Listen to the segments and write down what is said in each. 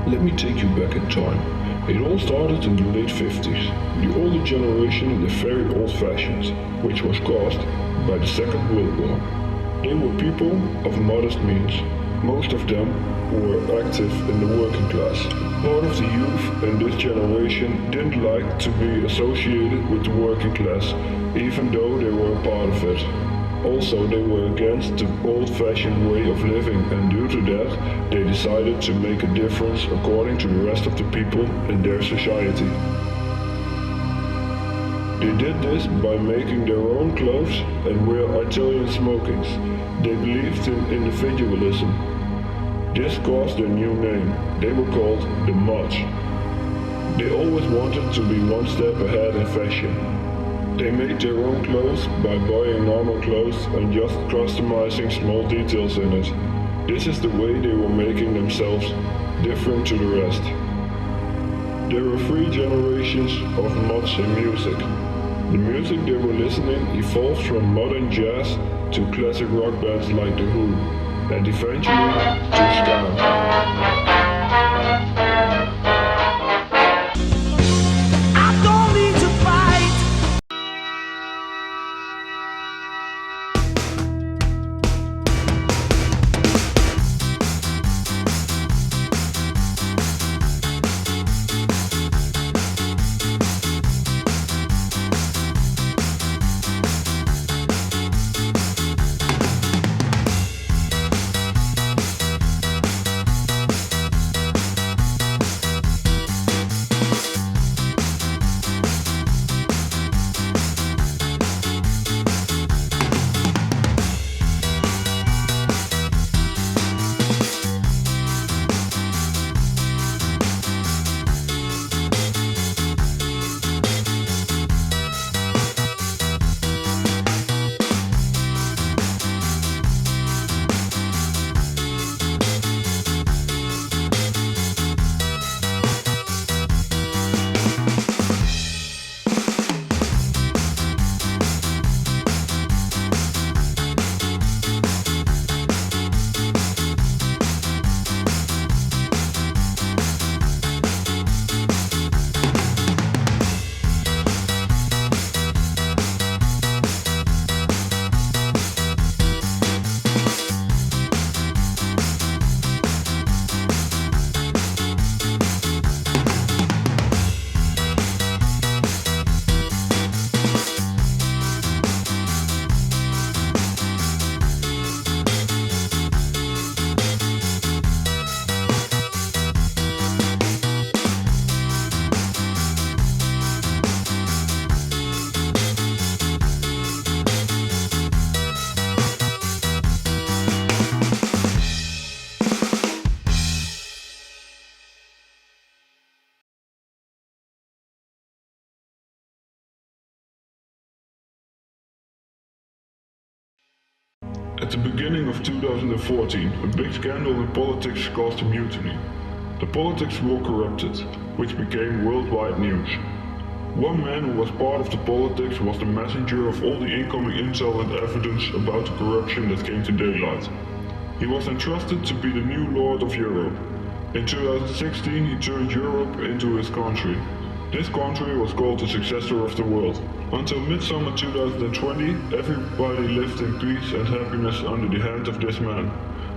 Let me take you back in time. It all started in the late 50s. The older generation is very old-fashioned, which was caused by the Second World War. They were people of modest means. Most of them were active in the working class. Part of the youth in this generation didn't like to be associated with the working class, even though they were a part of it. Also, they were against the old-fashioned way of living, and due to that, they decided to make a difference according to the rest of the people in their society. They did this by making their own clothes and wear Italian smokings. They believed in individualism. This caused their new name. They were called the Mods. They always wanted to be one step ahead in fashion. They made their own clothes by buying normal clothes and just customizing small details in it. This is the way they were making themselves different to the rest. There were three generations of mods in music. The music they were listening evolved from modern jazz to classic rock bands like The Who, and eventually to ska. At the beginning of 2014, a big scandal in politics caused a mutiny. The politics were corrupted, which became worldwide news. One man who was part of the politics was the messenger of all the incoming intel and evidence about the corruption that came to daylight. He was entrusted to be the new Lord of Europe. In 2016, he turned Europe into his country. This country was called the successor of the world. Until midsummer 2020, everybody lived in peace and happiness under the hand of this man.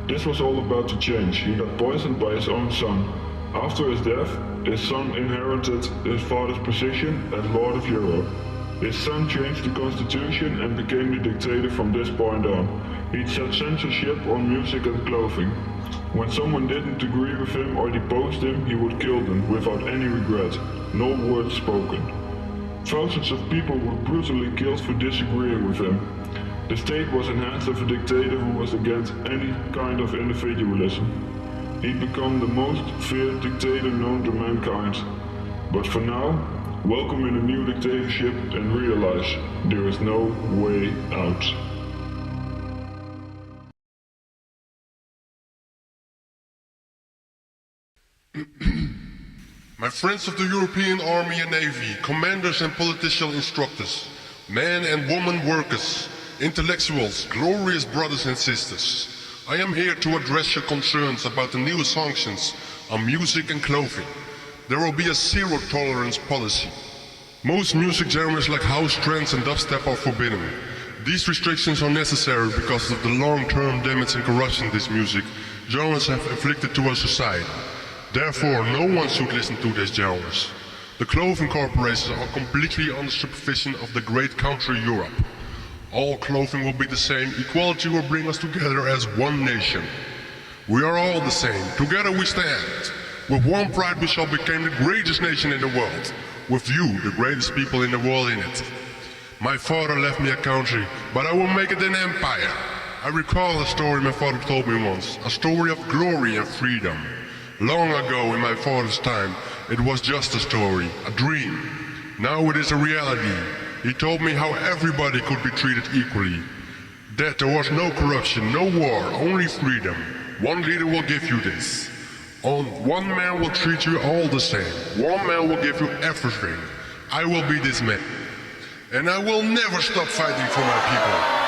This was all about to change. He got poisoned by his own son. After his death, his son inherited his father's position as Lord of Europe. His son changed the constitution and became the dictator from this point on. He'd set censorship on music and clothing. When someone didn't agree with him or deposed him, he would kill them without any regret. No words spoken. Thousands of people were brutally killed for disagreeing with him. The state was in hands of a dictator who was against any kind of individualism. He'd become the most feared dictator known to mankind. But for now, welcome in a new dictatorship and realize there is no way out. My friends of the European Army and Navy, commanders and political instructors, men and women workers, intellectuals, glorious brothers and sisters, I am here to address your concerns about the new sanctions on music and clothing. There will be a zero tolerance policy. Most music genres like house, trance and dubstep are forbidden. These restrictions are necessary because of the long-term damage and corruption these music genres have inflicted to our society. Therefore, no one should listen to these genres. The clothing corporations are completely under supervision of the great country Europe. All clothing will be the same, equality will bring us together as one nation. We are all the same, together we stand. With one pride we shall become the greatest nation in the world. With you, the greatest people in the world in it. My father left me a country, but I will make it an empire. I recall a story my father told me once, a story of glory and freedom. Long ago in my father's time, it was just a story, a dream. Now it is a reality. He told me how everybody could be treated equally. That there was no corruption, no war, only freedom. One leader will give you this. One man will treat you all the same. One man will give you everything. I will be this man. And I will never stop fighting for my people.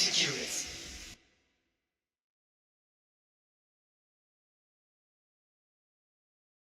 constituents.